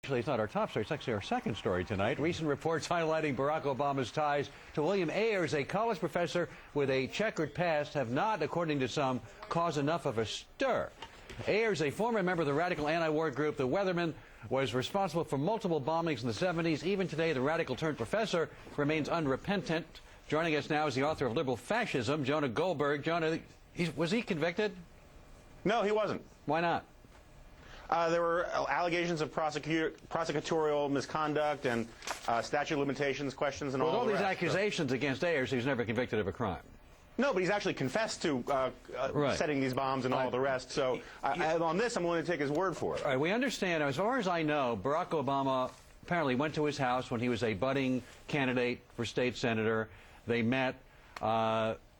Actually, it's not our top story. It's actually our second story tonight. Recent reports highlighting Barack Obama's ties to William Ayers, a college professor with a checkered past, have not, according to some, caused enough of a stir. Ayers, a former member of the radical anti-war group The Weathermen, was responsible for multiple bombings in the 70s. Even today, the radical-turned-professor remains unrepentant. Joining us now is the author of Liberal Fascism, Jonah Goldberg. Jonah, was he convicted? No, he wasn't. Why not? There were allegations of prosecutorial misconduct and statute of limitations questions and all the rest. With all these accusations against Ayers, he was never convicted of a crime. No, but he's actually confessed to setting these bombs and all the rest. So on this, I'm willing to take his word for it. All right, we understand. As far as I know, Barack Obama apparently went to his house when he was a budding candidate for state senator. They met.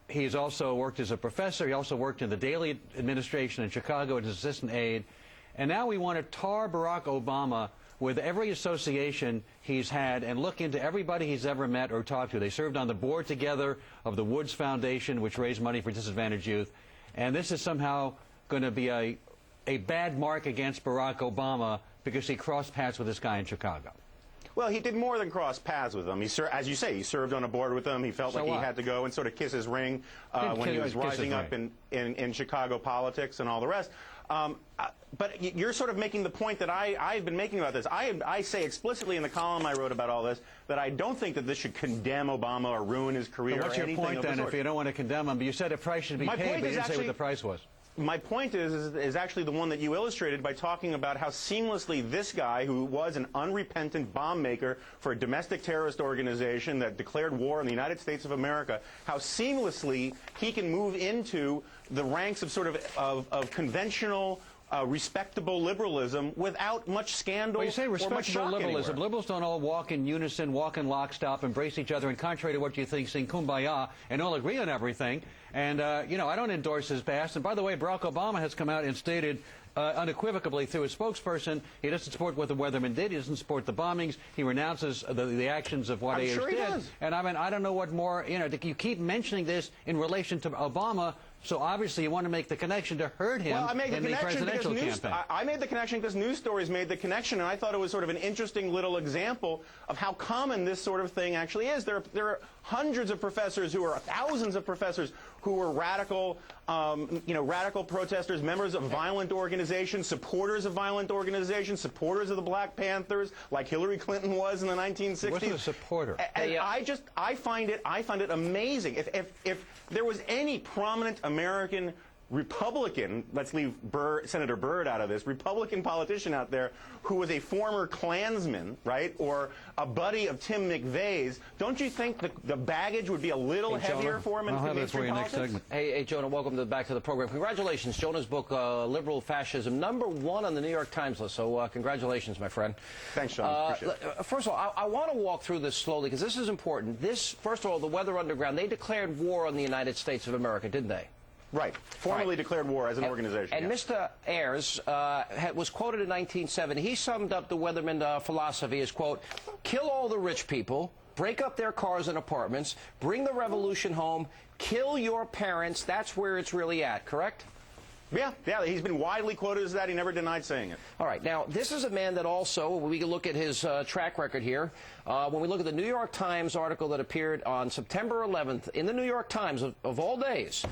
He has also worked as a professor. He also worked in the Daley administration in Chicago as an assistant aide. And now we want to tar Barack Obama with every association he's had and look into everybody he's ever met or talked to. They served on the board together of the Woods Foundation, which raised money for disadvantaged youth. And this is somehow going to be a bad mark against Barack Obama because he crossed paths with this guy in Chicago. Well, he did more than cross paths with him. As you say, he served on a board with him. He felt like he had to go and sort of kiss his ring when he was rising up in Chicago politics and all the rest. But you're sort of making the point that I've been making about this. I say explicitly in the column I wrote about all this that I don't think that this should condemn Obama or ruin his career. So what's your point then if you don't want to condemn him? But you said a price should be paid, but you didn't say what the price was. My point is actually the one that you illustrated by talking about how seamlessly this guy, who was an unrepentant bomb maker for a domestic terrorist organization that declared war on the United States of America, how seamlessly he can move into the ranks of sort of conventional respectable liberalism without much scandal. Well, you say respectable liberalism. Anywhere. Liberals don't all walk in unison, walk in lockstep, embrace each other, and contrary to what you think, sing kumbaya, and all agree on everything. And, you know, I don't endorse his past. And by the way, Barack Obama has come out and stated unequivocally through his spokesperson he doesn't support what the Weathermen did. He doesn't support the bombings. He renounces the actions of what Ayers did. Does. And I mean, I don't know what more, you know, you keep mentioning this in relation to Obama. So obviously you want to make the connection to hurt him in the presidential campaign. I made the connection because news stories made the connection, and I thought it was sort of an interesting little example of how common this sort of thing actually is. There are hundreds of professors thousands of professors who were radical, radical protesters, members of violent organizations, supporters of violent organizations, supporters of the Black Panthers, like Hillary Clinton was in the 1960s. He wasn't a supporter. And I find it amazing. If there was any prominent American Republican, let's leave Senator Byrd out of this, Republican politician out there who was a former Klansman, right, or a buddy of Tim McVeigh's, don't you think the baggage would be a little heavier for him in mainstream politics? Hey, Jonah, welcome back to the program. Congratulations. Jonah's book, Liberal Fascism, #1 on the New York Times list, so congratulations, my friend. Thanks, Sean. Appreciate it. First of all, I want to walk through this slowly because this is important. First of all, the Weather Underground, they declared war on the United States of America, didn't they? Right. Formally declared war as an organization. And Mr. Ayers was quoted in 1970. He summed up the Weatherman philosophy as, quote, kill all the rich people, break up their cars and apartments, bring the revolution home, kill your parents. That's where it's really at, correct? Yeah, he's been widely quoted as that. He never denied saying it. All right. Now, this is a man that also, when we can look at his track record here, when we look at the New York Times article that appeared on September 11th in the New York Times, of all days,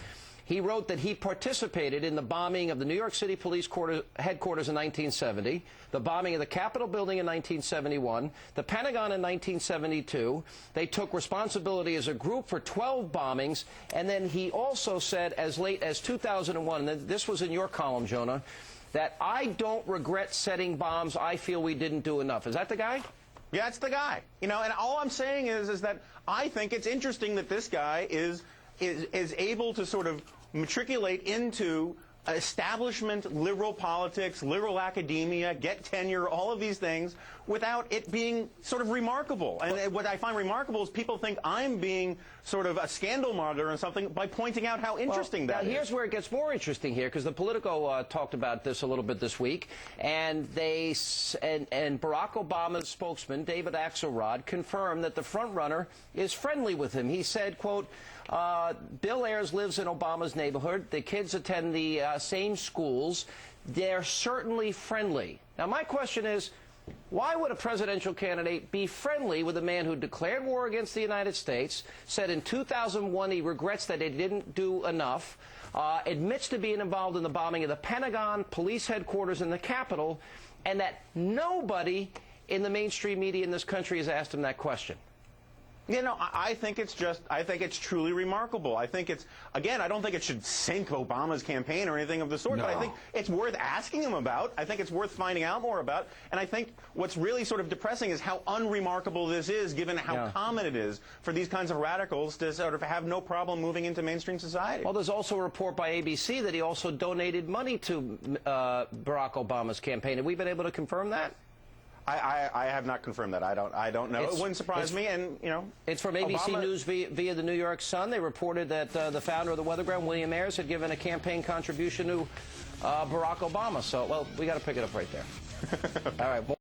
he wrote that he participated in the bombing of the New York City Police headquarters in 1970, the bombing of the Capitol building in 1971, the Pentagon in 1972. They took responsibility as a group for 12 bombings, and then he also said as late as 2001, and this was in your column, Jonah, that I don't regret setting bombs. I feel we didn't do enough. Is that the guy? Yeah, it's the guy. You know, and all I'm saying is that I think it's interesting that this guy is able to sort of matriculate into establishment liberal politics, liberal academia, get tenure, all of these things, without it being sort of remarkable. And what I find remarkable is people think I'm being sort of a scandal monitor or something by pointing out how interesting that is. Here's where it gets more interesting here, because the Politico talked about this a little bit this week, and and Barack Obama's spokesman, David Axelrod, confirmed that the frontrunner is friendly with him. He said, quote, Bill Ayers lives in Obama's neighborhood. The kids attend the same schools. They're certainly friendly. Now, my question is, Why would a presidential candidate be friendly with a man who declared war against the United States, said in 2001 he regrets that he didn't do enough, admits to being involved in the bombing of the Pentagon, police headquarters, and the Capitol, and that nobody in the mainstream media in this country has asked him that question? You know, I think it's truly remarkable. I think it's, again, I don't think it should sink Obama's campaign or anything of the sort, No. but I think it's worth asking him about. I think it's worth finding out more about. And I think what's really sort of depressing is how unremarkable this is, given how common it is for these kinds of radicals to sort of have no problem moving into mainstream society. Well, there's also a report by ABC that he also donated money to Barack Obama's campaign. Have we been able to confirm that? I have not confirmed that. I don't know. It wouldn't surprise me. And you know, it's from ABC News via the New York Sun. They reported that the founder of the Weather Ground, William Ayers, had given a campaign contribution to Barack Obama. So, well, we got to pick it up right there. All right.